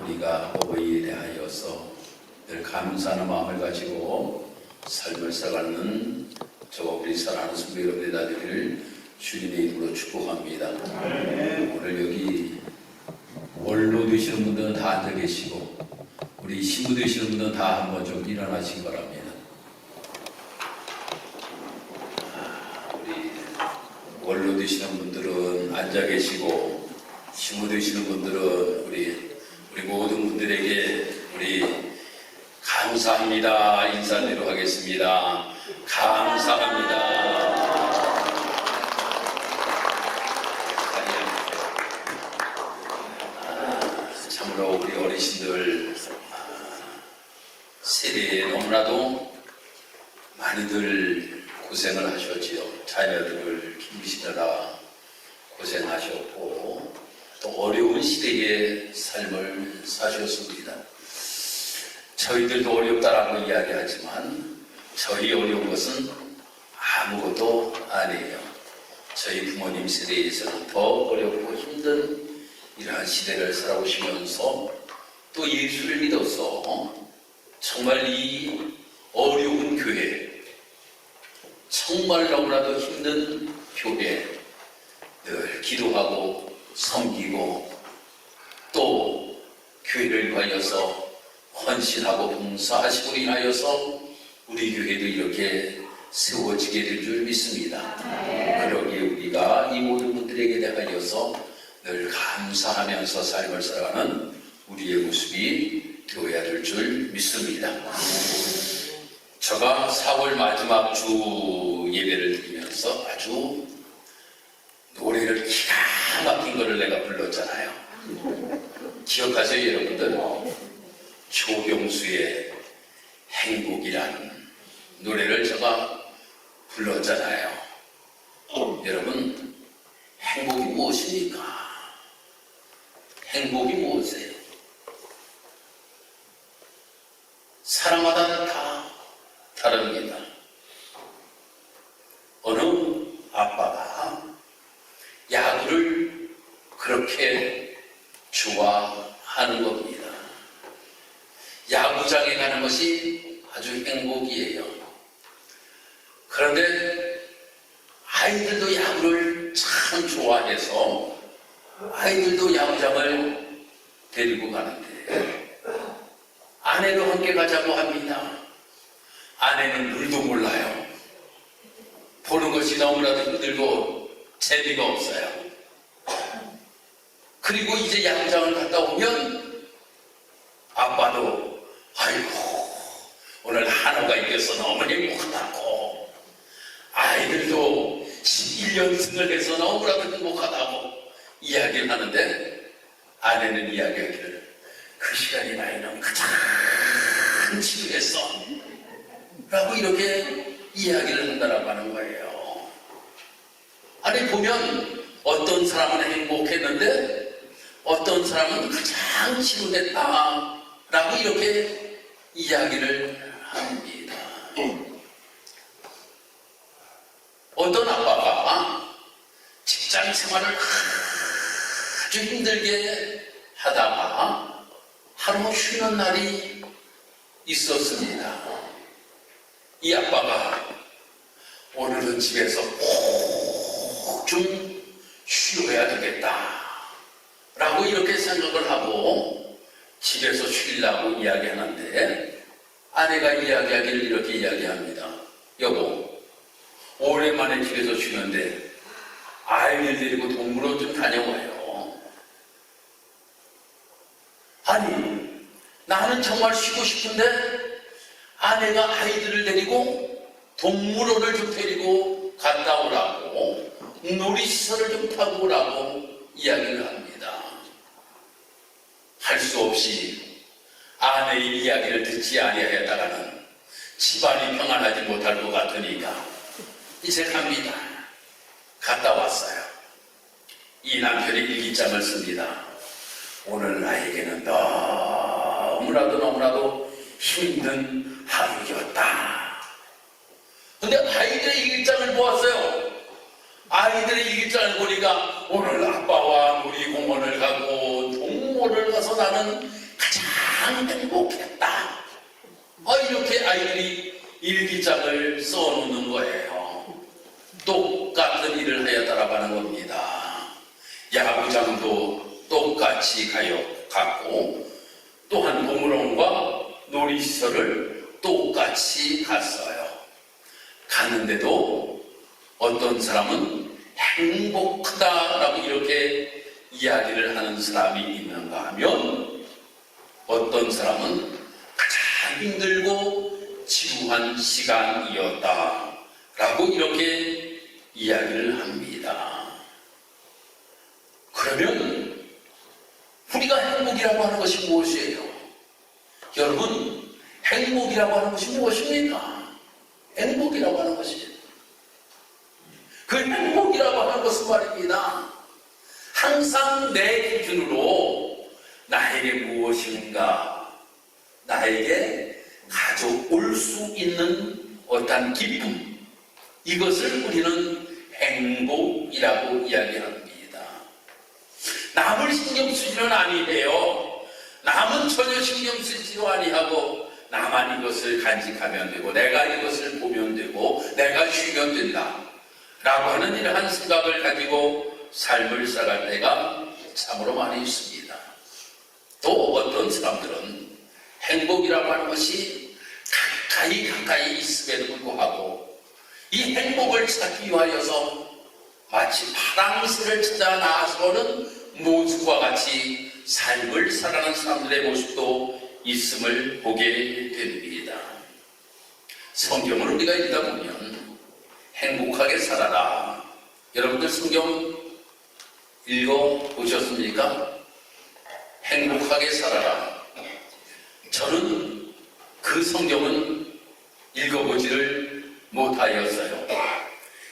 우리가 어버이에 대하여서 늘 감사하는 마음을 가지고 삶을 살아가는 저와 우리 사랑하는 성도 여러분의 나들이를 주님의 이름으로 축복합니다. 오늘 여기 원로 되시는 분들은 다 앉아 계시고 우리 신부 되시는 분들은 다 한번 좀 일어나시기 바랍니다. 우리 원로 되시는 분들은 앉아 계시고 신부 되시는 분들은 우리 모든 분들에게 우리 감사합니다 인사드리도록 하겠습니다. 감사합니다. 참으로 우리 어르신들 세대에 너무나도 많이들 고생을 하셨지요. 자녀들을 키우시느라 고생하셨고 또 어려운 시대의 삶을 사셨습니다. 저희들도 어렵다라고 이야기하지만 저희 어려운 것은 아무것도 아니에요. 저희 부모님 세대에서는 더 어렵고 힘든 이러한 시대를 살아오시면서 또 예수를 믿어서 정말 이 어려운 교회, 정말 너무나도 힘든 교회 늘 기도하고 섬기고 또 교회를 위하여서 헌신하고 봉사하시고 인하여서 우리 교회도 이렇게 세워지게 될 줄 믿습니다. 그러기에 우리가 이 모든 분들에게 대하여서 늘 감사하면서 삶을 살아가는 우리의 모습이 되어야 될 줄 믿습니다. 제가 4월 마지막 주 예배를 드리면서 아주 노래를 기가 막힌 거를 내가 불렀잖아요. 기억하세요 여러분들? 조경수의 행복이라는 노래를 제가 불렀잖아요. 여러분 행복이 무엇입니까? 행복이 무엇이에요? 사람마다 다 다릅니다. 어느 아빠가 야구를 그렇게 좋아하는 겁니다. 야구장에 가는 것이 아주 행복이에요. 그런데 아이들도 야구를 참 좋아해서 아이들도 야구장을 데리고 가는데 아내도 함께 가자고 합니다. 아내는 룰도 몰라요. 보는 것이 너무나도 힘들고 재미가 없어요. 그리고 이제 야구장을 갔다 오면 아빠도 아이고 오늘 한우가 이겨서 너무 행복하다고, 아이들도 11연승을 해서 너무나도 행복하다고 이야기를 하는데 아내는 이야기하기를 그 시간이 나이는 가장 지루했어 라고 이렇게 이야기를 한다라고 하는 거예요. 아니 보면 어떤 사람은 행복했는데 어떤 사람은 가장 지루했다 라고 이렇게 이야기를 합니다. 어떤 아빠가 직장 생활을 아주 힘들게 하다가 하루 쉬는 날이 있었습니다. 이 아빠가 오늘은 집에서 꼭 좀 쉬어야 되겠다 라고 이렇게 생각을 하고 집에서 쉬려고 이야기하는데 아내가 이야기하기를 이렇게 이야기합니다. 여보, 오랜만에 집에서 쉬는데 아이들 데리고 동물원 좀 다녀와요. 아니 나는 정말 쉬고 싶은데 아내가 아이들을 데리고 동물원을 좀 데리고 갔다 오라고, 놀이시설을 좀 타고 오라고 이야기를 합니다. 할 수 없이 아내의 이야기를 듣지 아니하였다가는 집안이 평안하지 못할 것 같으니까 이제 갑니다. 갔다 왔어요. 이 남편이 일기장을 씁니다. 오늘 나에게는 너무나도 힘든 하루였다. 근데 아이들의 일기장을 보았어요. 아이들의 일기장을 보니까 오늘 아빠와 놀이공원을 가고 동물원을 가서 나는 참 행복했다. 이렇게 아이들이 일기장을 써놓는 거예요. 똑같은 일을 하였다라고 하는 겁니다. 야구장도 똑같이 갔고, 또한 동물원과 놀이시설을 똑같이 갔어요. 갔는데도 어떤 사람은 행복하다라고 이렇게 이야기를 하는 사람이 있는가 하면, 어떤 사람은 가장 힘들고 지루한 시간이었다라고 이렇게 이야기를 합니다. 그러면 우리가 행복이라고 하는 것이 무엇이에요? 여러분, 행복이라고 하는 것이 무엇입니까? 행복이라고 하는 것이, 그 행복이라고 하는 것은 말입니다, 항상 내 기준으로 나에게 무엇인가, 나에게 가져올 수 있는 어떤 기쁨, 이것을 우리는 행복이라고 이야기합니다. 남을 신경 쓰지는 아니해요. 남은 전혀 신경 쓰지도 아니하고 나만 이것을 간직하면 되고, 내가 이것을 보면 되고, 내가 쉬면 된다 라고 하는 이러한 생각을 가지고 삶을 살아갈 때가 참으로 많이 있습니다. 또 어떤 사람들은 행복이라고 하는 것이 가까이 있음에도 불구하고 이 행복을 찾기 위하여서 마치 파랑새를 찾아 나서는 모습과 같이 삶을 살아가는 사람들의 모습도 있음을 보게 됩니다. 성경을 우리가 읽다 보면 행복하게 살아라. 여러분들 성경 읽어보셨습니까? 행복하게 살아라. 저는 그 성경은 읽어보지를 못하였어요.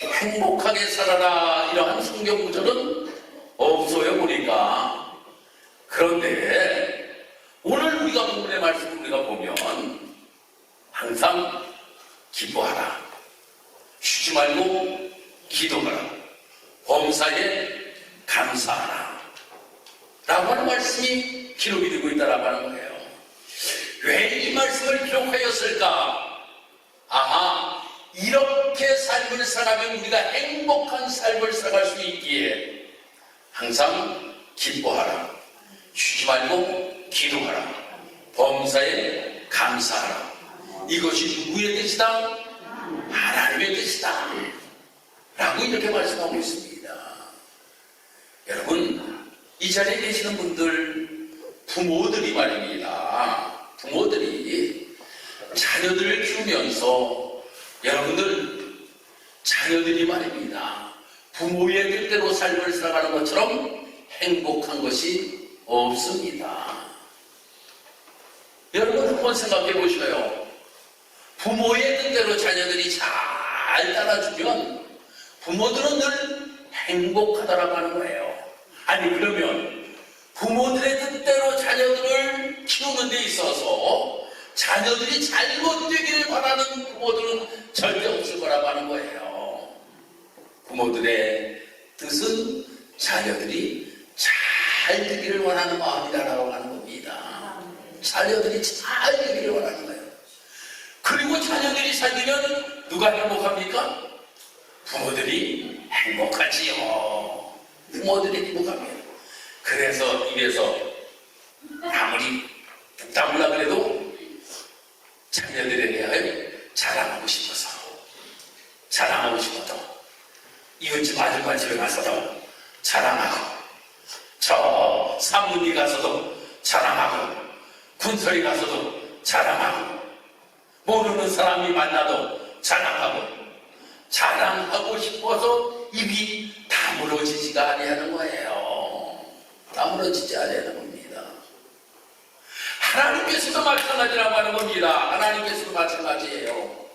행복하게 살아라 이러한 성경 구절은 없어요 보니까. 그런데 오늘 우리가 본문의 말씀을 우리가 보면 항상 기뻐하라, 쉬지 말고 기도하라, 범사에 감사하라 라고 하는 말씀이 기록이 되고 있다라고 하는 거예요. 왜 이 말씀을 기록하였을까? 아하, 이렇게 삶을 살아가면 우리가 행복한 삶을 살아갈 수 있기에 항상 기뻐하라, 쉬지 말고 기도하라, 범사에 감사하라. 이것이 누구의 뜻이다? 하나님의 뜻이다 라고 이렇게 말씀하고 있습니다. 여러분, 이 자리에 계시는 분들, 부모들이 말입니다. 부모들이 자녀들을 키우면서 여러분들 자녀들이 말입니다, 부모의 뜻대로 삶을 살아가는 것처럼 행복한 것이 없습니다. 여러분 한번 생각해 보셔요. 부모의 뜻대로 자녀들이 잘 따라주면 부모들은 늘 행복하다라고 하는 거예요. 아니 그러면 부모들의 뜻대로 자녀들을 키우는 데 있어서 자녀들이 잘못되기를 바라는 부모들은 절대 없을 거라고 하는 거예요. 부모들의 뜻은 자녀들이 잘 되기를 원하는 마음이다라고 하는 겁니다. 자녀들이 잘 되기를 원하는 거예요. 그리고 자녀들이 잘 되면 누가 행복합니까? 부모들이 행복하지요. 부모들이 행복합니다. 그래서 입에서 아무리 북다물라 그래도 자녀들에 대하여 자랑하고 싶어서, 자랑하고 싶어도, 이웃집 아줌마 집에 가서도 자랑하고, 저 산문리 가서도 자랑하고, 군설이 가서도 자랑하고, 모르는 사람이 만나도 자랑하고 싶어서 입이 다물어지지가 아니하는 거예요. 다물어지지 아니하는 겁니다. 하나님께서도 마찬가지라고 하는 겁니다. 하나님께서도 마찬가지예요.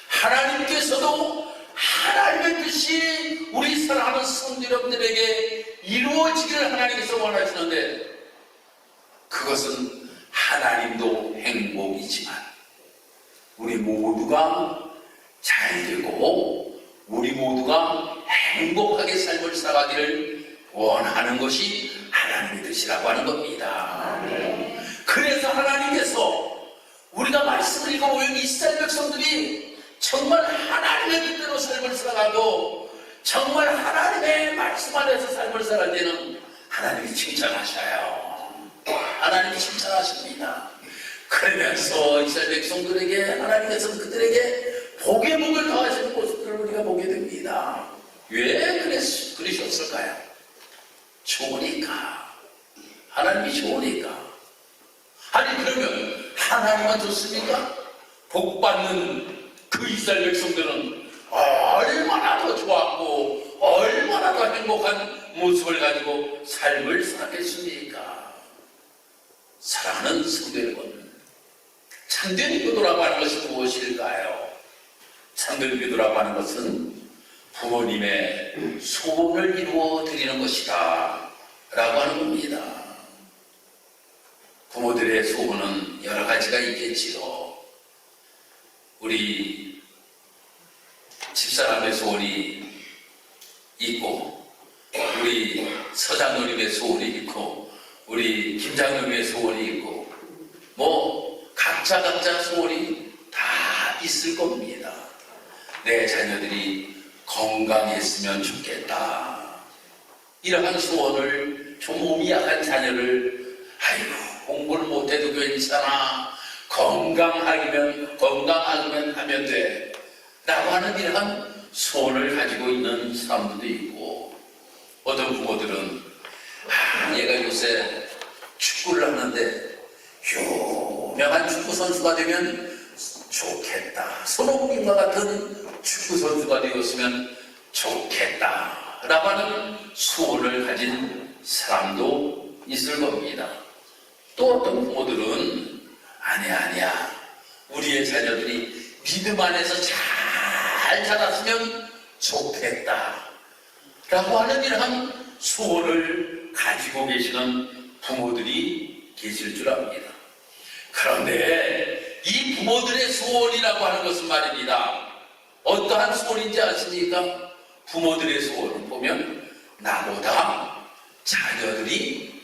하나님께서도 하나님의 뜻이 우리 사랑하는 성도 여러분들에게 이루어지기를 하나님께서 원하시는데, 그것은 하나님도 행복이지만 우리 모두가 잘 되고 우리 모두가 행복하게 삶을 살아가기를 원하는 것이 하나님의 뜻이라고 하는 겁니다. 그 그래서 하나님께서 우리가 말씀을 읽어보면 이스라엘 백성들이 정말 하나님의 뜻대로 삶을 살아가도 정말 하나님의 말씀 안에서 삶을 살아갈 때는 하나님이 칭찬하셔요. 하나님이 칭찬하십니다. 그러면서 이스라엘 백성들에게 하나님께서는 그들에게 복의 복을 더하시는 모습들을 우리가 보게 됩니다. 왜 그러셨을까요? 좋으니까. 하나님이 좋으니까. 아니 그러면 하나님만 좋습니까? 복받는 그 이스라엘 백성들은 얼마나 더 좋았고 얼마나 더 행복한 모습을 가지고 삶을 살았겠습니까? 사랑하는 성도 여러분, 참된 기도라고 하는 것이 무엇일까요? 참된 기도라고 하는 것은 부모님의 소원을 이루어 드리는 것이다 라고 하는 겁니다. 부모들의 소원은 여러 가지가 있겠지요. 우리 집사람의 소원이 있고, 우리 서장로님의 소원이 있고, 우리 김장로님의 소원이 있고, 뭐 각자 소원이 다 있을 겁니다. 내 자녀들이 건강했으면 좋겠다. 이러한 소원을, 좀 몸이 약한 자녀를 공부를 못해도 괜찮아, 건강하기면 하면 돼 라고 하는 이러한 소원을 가지고 있는 사람들도 있고, 어떤 부모들은 얘가 요새 축구를 하는데 유명한 축구 선수가 되면 좋겠다, 손흥민과 같은 축구 선수가 되었으면 좋겠다 라고 하는 소원을 가진 사람도 있을 겁니다. 또 어떤 부모들은 아니야 우리의 자녀들이 믿음 안에서 잘 자랐으면 좋겠다 라고 하는 이러한 소원을 가지고 계시는 부모들이 계실 줄 압니다. 그런데 이 부모들의 소원이라고 하는 것은 말입니다, 어떠한 소원인지 아십니까? 부모들의 소원을 보면 나보다 자녀들이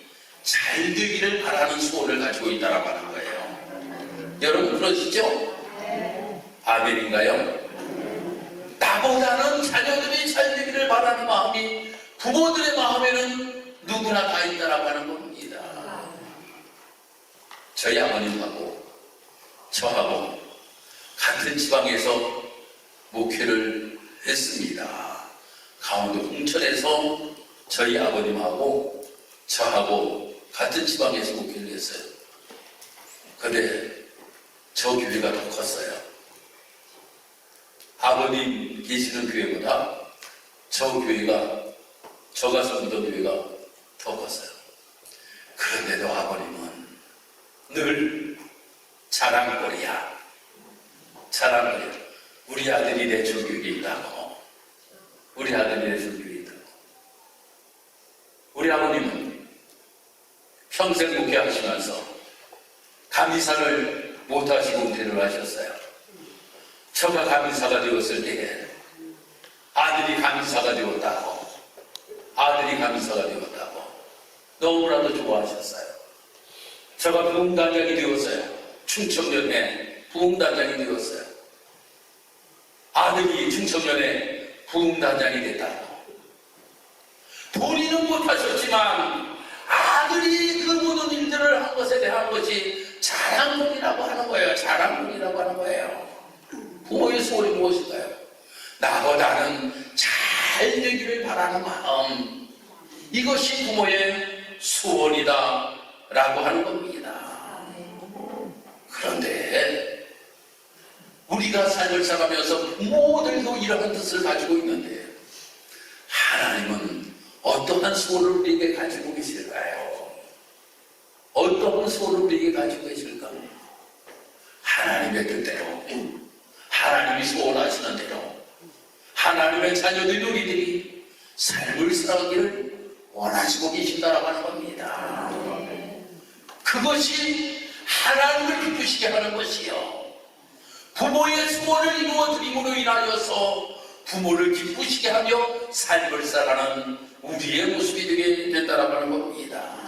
잘 되기를 바라는 소원을 가지고 있다라고 하는 거예요. 여러분 그러시죠? 아멘인가요? 나보다는 자녀들이 잘 되기를 바라는 마음이 부모들의 마음에는 누구나 다 있다라고 하는 겁니다. 저희 아버님하고 저하고 같은 지방에서 목회를 했습니다. 강원도 홍천에서 저희 아버님하고 저하고 같은 지방에서 목회를 했어요. 근데 저 교회가 더 컸어요. 아버님 계시는 교회보다 저 가서 믿던 교회가 더 컸어요. 그런데도 아버님은 늘 자랑거리야. 우리 아들이 내 전교육에 있다고. 우리 아들이 내 전교육에 있다고. 우리 아버님은 평생 목회하시면서 감리사를 못하시고 은퇴를 하셨어요. 저가 감리사가 되었을 때에 아들이 감리사가 되었다고 너무나도 좋아하셨어요. 저가 부흥단장이 되었어요. 충청년에 부흥단장이 되었어요. 아들이 충청년에 부흥단장이 됐다고. 본인은 못하셨지만 아들이 그 모든 일들을 한 것에 대한 것이 자랑꾼이라고 하는 거예요. 부모의 소원이 무엇일까요? 나보다는 잘 되기를 바라는 마음, 이것이 부모의 소원이다 라고 하는 겁니다. 그런데 우리가 삶을 살아가면서 부모들도 이러한 뜻을 가지고 있는데 하나님은 어떠한 소원을 우리에게 가지고 계실까요? 어떠한 소원을 우리에게 가지고 계실까? 하나님의 뜻대로, 하나님이 소원하시는 대로 하나님의 자녀들 우리들이 삶을 살아가기를 원하시고 계신다라고 하는 겁니다. 그것이 하나님을 기쁘시게 하는 것이요, 부모의 소원을 이루어 드림으로 인하여서 부모를 기쁘시게 하며 삶을 살아가는 우리의 모습이 되게 된다라고 하는 겁니다.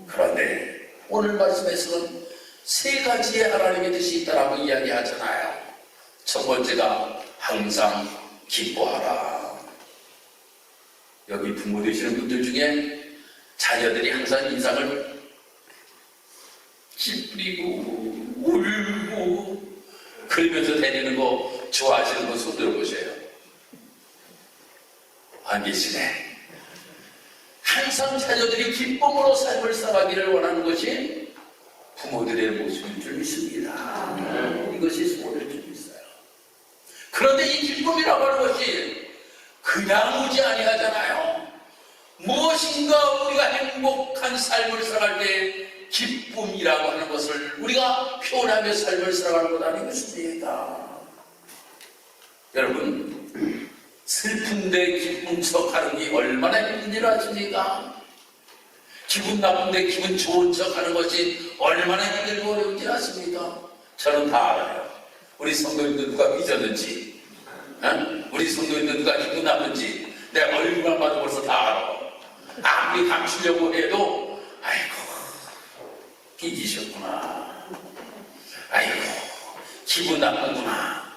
그런데 오늘 말씀에서는 세 가지의 하나님의 뜻이 있다라고 이야기하잖아요. 첫 번째가 항상 기뻐하라. 여기 부모 되시는 분들 중에 자녀들이 항상 인상을 찌푸리고 울고 그러면서 다니는 거 좋아하시는 분 손 들어보세요. 안 계시네. 항상 자녀들이 기쁨으로 삶을 살아가기를 원하는 것이 부모들의 모습일 줄 믿습니다. 이것이 소원일 줄 믿어요. 그런데 이 기쁨이라고 하는 것이 그냥 오지 아니하잖아요. 무엇인가 우리가 행복한 삶을 살아갈 때 기쁨이라고 하는 것을 우리가 표현하며 삶을 살아가는 것 아니겠습니까? 여러분, 슬픈데 기쁜 척 하는 게 얼마나 힘든 일 아십니까? 기분 나쁜데 기분 좋은 척 하는 것이 얼마나 힘들고 어려운 일 아십니까? 저는 다 알아요. 우리 성도님들 누가 삐졌는지, 우리 성도님들 누가 기분 나쁜지 내 얼굴만 봐도 벌써 다 알아. 아무리 감추려고 해도 아이고 삐지셨구나, 아이고 기분 나쁘구나,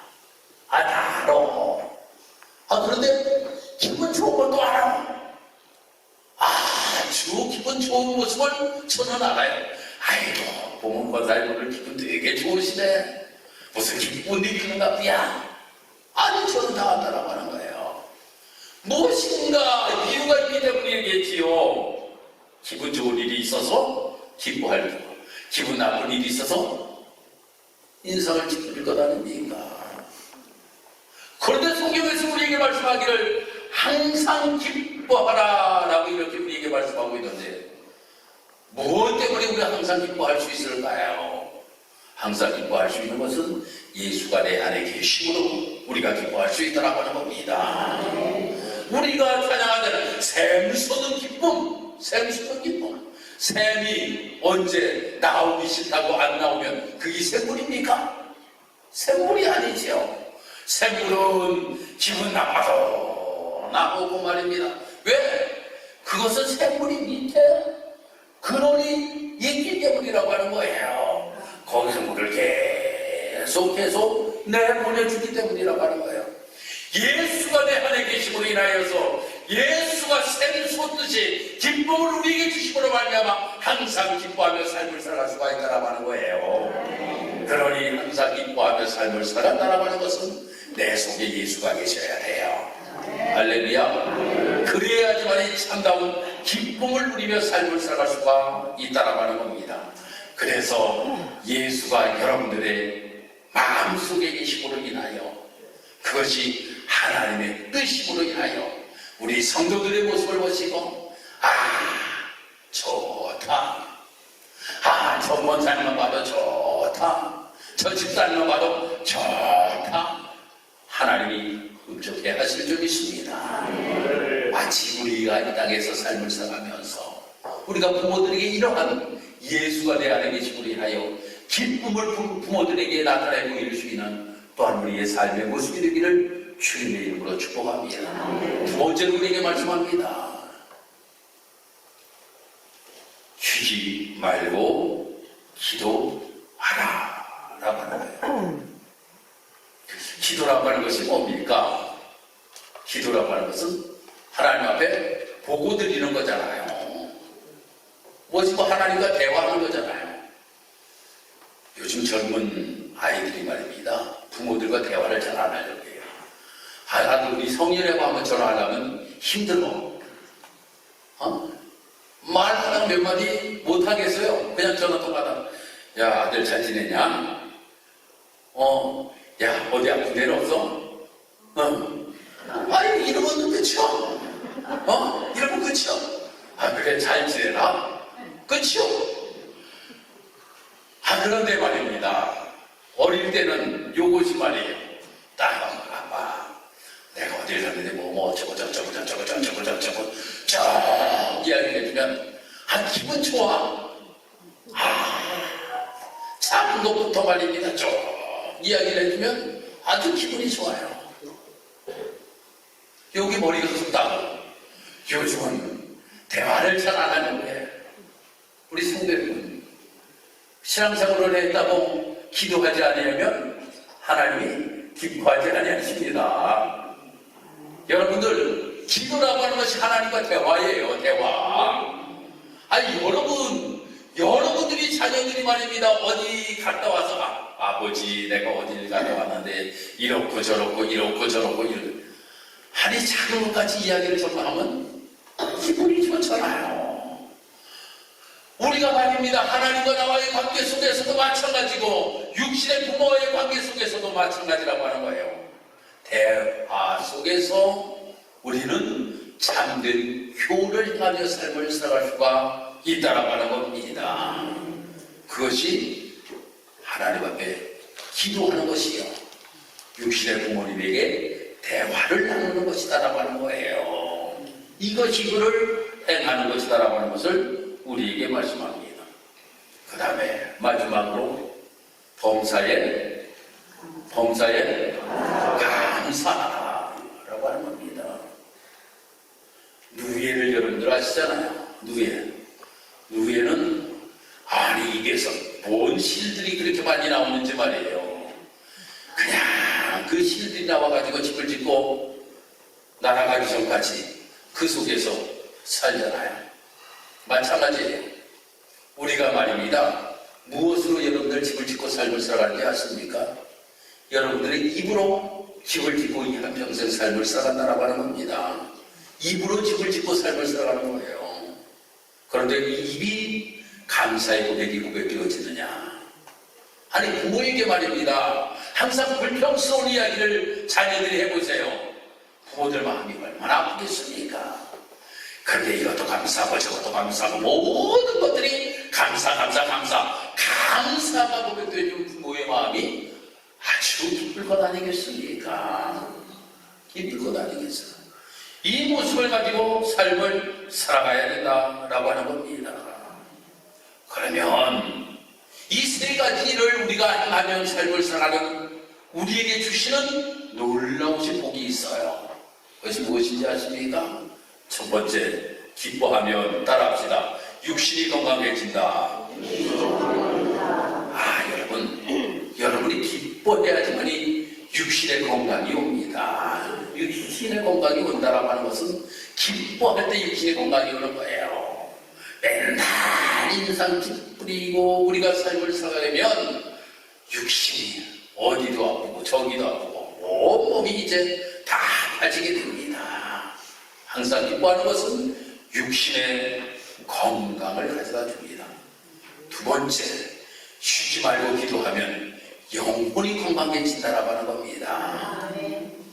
다 알아. 그런데 기분 좋은 것도 알아. 아주 기분 좋은 모습을 저는 알아요. 아이고 보면 권사님 기분 되게 좋으시네. 무슨 기쁜 일이 있는갑디야? 아니 저는 다 안다라고 하는 거예요. 무엇인가 이유가 있기 때문에 얘기했지요. 기분 좋은 일이 있어서 기뻐할 거, 기분 나쁜 일이 있어서 인상을 찌푸릴 것 아닙니까? 그런데 성경에서 우리에게 말씀하기를 항상 기뻐하라 라고 이렇게 우리에게 말씀하고 있는데 무엇 때문에 우리가 항상 기뻐할 수 있을까요? 항상 기뻐할 수 있는 것은 예수가 내 안에 계심으로 우리가 기뻐할 수 있다고 하는 겁니다. 우리가 찬양하는 샘솟는 기쁨, 샘솟는 기쁨. 샘이 언제 나오기 싫다고 안 나오면 그게 샘물입니까? 샘물이 아니죠. 샘물은 기분 나빠도 나오고 말입니다. 왜? 그것은 샘물이 밑에 근원이 있기 때문이라고 하는 거예요. 거기서 물을 계속 내보내주기 때문이라고 하는 거예요. 예수가 내 안에 계심으로 인하여서 예수가 샘 솟듯이 기쁨을 우리에게 주심으로 말미암아 항상 기뻐하며 삶을 살아갈 수가 있다라고 하는 거예요. 그러니 항상 기뻐하며 삶을 살아간다라고 하는 것은 내 속에 예수가 계셔야 돼요. 할렐루야. 그래야지만 이 참다운 기쁨을 누리며 삶을 살아갈 수가 있다라고 하는 겁니다. 그래서 예수가 여러분들의 마음속에 계심으로 인하여 그것이 하나님의 뜻임으로 인하여 우리 성도들의 모습을 보시고 좋다, 저 원사님만 봐도 좋다, 저 집사님만 봐도 좋다, 하나님이 흡족해 하실 줄 믿습니다. 마치 우리가 이 땅에서 삶을 살아가면서 우리가 부모들에게 이러한 예수가 내 안에 계심으로 인하여 기쁨을 부모들에게 나타내 보일 수 있는 또한 우리의 삶의 모습이 되기를 주님의 이름으로 축복합니다. 두 번째로 우리에게 말씀합니다. 쉬지 말고 기도하라 라고 하는 거예요. 기도라고 하는 것이 뭡니까? 기도라고 하는 것은 하나님 앞에 보고 드리는 거잖아요. 뭐지 하나님과 대화하는 거잖아요. 요즘 젊은 아이들이 말입니다. 부모들과 대화를 잘 안 하려고 해요. 우리 성년회고 한번 전화하려면 힘들어. 말 하나 몇 마디 못 하겠어요. 그냥 전화 통화하다. 야, 아들 잘 지내냐? 야, 어디 아픈 데는 없어? 아니, 이러면 끝이요. 이러면 끝이요. 그래, 잘 지내라? 끝이요. 그런데 말입니다. 어릴 때는 요것이 말이에요. 아빠, 내가 어딜 갔는데 저거 이야기를 해주면 기분 좋아. 작은 것부터 말입니다. 쭉 이야기를 해주면 아주 기분이 좋아요. 여기 머리가 굵다고 요즘은 대화를 잘 안 하는 거예요. 우리 성도 여러분, 신앙생활을 했다고 기도하지 않으면 하나님이 기뻐하지 아니하십니다. 여러분들, 기도라고 하는 것이 하나님과 대화예요. 대화. 아니, 여러분들이 자녀들이 말입니다. 어디 갔다 와서 아버지 내가 어디를 갔다 왔는데 이렇고 저렇고 아니, 작은 것까지 이야기를 전부하면 기분이 좋잖아요. 우리가 말입니다. 하나님과 나와의 관계 속에서도 마찬가지고 육신의 부모와의 관계 속에서도 마찬가지라고 하는 거예요. 대화 속에서 우리는 참된 효를 향하여 삶을 살아갈 수가 있다라고 하는 겁니다. 그것이 하나님 앞에 기도하는 것이요, 육신의 부모님에게 대화를 나누는 것이다라고 하는 거예요. 이것이 그를 행하는 것이다라고 하는 것을 우리에게 말씀합니다. 그 다음에 마지막으로 범사에 감사하라고 하는 겁니다. 누에를 여러분들 아시잖아요. 누에는 아니, 입에서 뭔 실들이 그렇게 많이 나오는지 말이에요. 그냥 그 실들이 나와가지고 집을 짓고 날아가기 전까지 그 속에서 살잖아요. 마찬가지예요. 우리가 말입니다. 무엇으로 여러분들 집을 짓고 삶을 살아가는지 아십니까? 여러분들의 입으로 집을 짓고 이 한평생 삶을 살아간다고 하는 겁니다. 입으로 집을 짓고 삶을 살아가는 거예요. 그런데 이 입이 감사의 고백이 고백되어지느냐? 아니, 부모에게 말입니다. 항상 불평스러운 이야기를 자녀들이 해보세요. 부모들 마음이 얼마나 아프겠습니까? 그런데 이것도 감사하고 저것도 감사하고 모든 것들이 감사가 고백되는 부모의 마음이 아주 기쁠 것 아니겠습니까? 기쁠 것 아니겠어요? 이 모습을 가지고 삶을 살아가야 된다라고 하는 겁니다. 그러면 이 세 가지를 우리가 하면 삶을 살아가는 우리에게 주시는 놀라우신 복이 있어요. 그것이 무엇인지 아십니까? 첫 번째, 기뻐하면 따라합시다. 육신이 건강해진다. 여러분이 기뻐해야지만이 육신의 건강이 옵니다. 육신의 건강이 온다라고 하는 것은 기뻐할 때 육신의 건강이 오는 거예요. 맨날 인상 찌푸리고 우리가 삶을 살아가려면 육신이 어디도 아프고 저기도 아프고 온몸이 이제 다 빠지게 됩니다. 항상 기뻐하는 것은 육신의 건강을 가져다 줍니다. 두 번째, 쉬지 말고 기도하면 영혼이 건강해진다라고 하는 겁니다.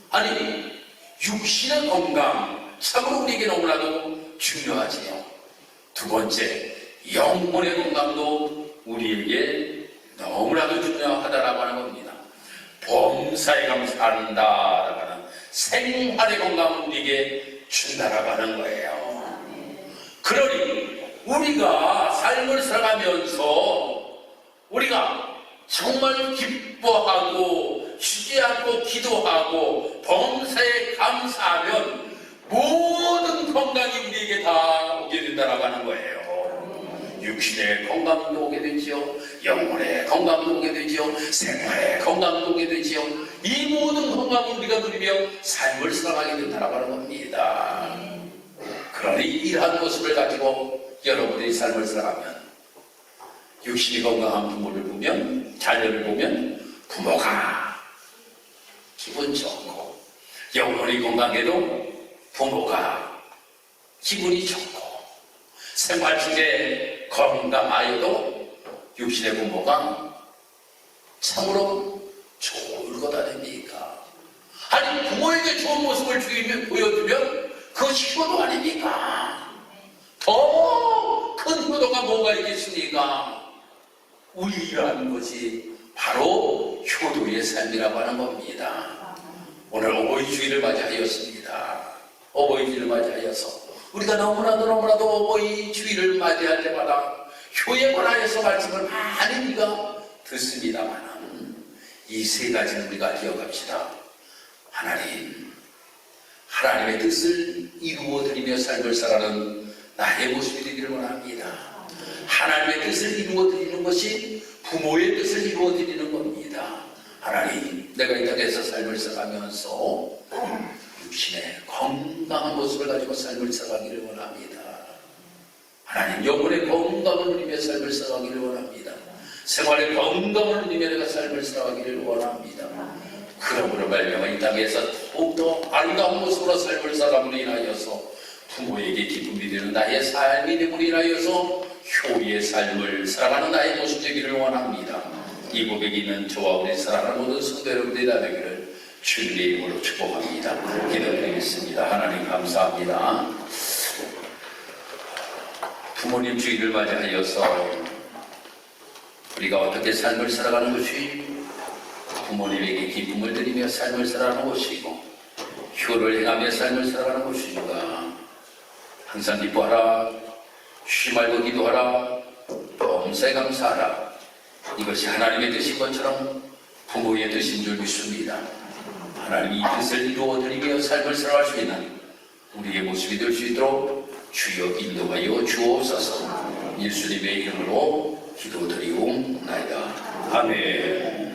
아니, 육신의 건강 참으로 우리에게 너무나도 중요하지요. 두 번째, 영혼의 건강도 우리에게 너무나도 중요하다라고 하는 겁니다. 범사에 감사한다라고 하는 생활의 건강을 우리에게 준다라고 하는 거예요. 그러니 우리가 삶을 살아가면서 우리가 정말 기뻐하고 쉬지 않고 기도하고 범사에 감사하면 모든 건강이 우리에게 다 오게 된다라고 하는 거예요. 육신의 건강도 오게 되지요, 영혼의 건강도 오게 되지요, 생활의 건강도 오게 되지요. 이 모든 건강을 우리가 누리며 삶을 살아가게 된다라고 하는 겁니다. 그러니 이러한 모습을 가지고 여러분의 삶을 살아가면 육신이 건강한 부모를 보면, 자녀를 보면 부모가 기분 좋고, 영혼이 건강해도 부모가 기분이 좋고, 생활 속에 건강하여도 육신의 부모가 참으로 좋을 것 아닙니까? 아니, 부모에게 좋은 모습을 보여주면 그것이 효도 아닙니까? 더 큰 효도가 뭐가 있겠습니까? 우리라는 것이 바로 효도의 삶이라고 하는 겁니다. 오늘 어버이 주일을 맞이하였습니다. 어버이 주일을 맞이하여서 우리가 너무나도 어버이 주일을 맞이할 때마다 효에 관하여서 말씀을 많이 우리가 듣습니다만 이 세 가지는 우리가 기억합시다. 하나님의 뜻을 이루어드리며 삶을 살아가는 나의 모습이 되기를 원합니다. 하나님의 뜻을 이루어드리는 것이 부모의 뜻을 이루어드리는 겁니다. 하나님, 내가 이 땅에서 삶을 살아가면서 육신의 건강한 모습을 가지고 삶을 살아가기를 원합니다. 하나님, 영혼의 건강을 누리며 삶을 살아가기를 원합니다. 생활의 건강을 누리며 내가 삶을 살아가기를 원합니다. 그러므로 말미암아 이 땅에서 더욱더 아름다운 모습으로 삶을 살아감으로 인하여서 부모에게 기쁨이 되는 나의 삶이 됨으로 인하여서 효리의 삶을 살아가는 나의 모습 되기를 원합니다. 이 고백이 있는 저와 우리 사랑하는 모든 성도 여러분들이 다 되기를 주님의 이름으로 축복합니다. 기도드리겠습니다. 하나님 감사합니다. 부모님 주일을 맞이하여서 우리가 어떻게 삶을 살아가는 것이 부모님에게 기쁨을 드리며 삶을 살아가는 것이고 효를 행하며 삶을 살아가는 것인가. 항상 기뻐하라, 쉬지 말고 기도하라, 범사에 감사하라. 이것이 하나님의 뜻인 것처럼 부모의 뜻인 줄 믿습니다. 하나님 이 뜻을 이루어드리며 삶을 살아갈 수 있는 우리의 모습이 될 수 있도록 주여 인도하여 주옵소서. 예수님의 이름으로 기도드리옵나이다. 아멘.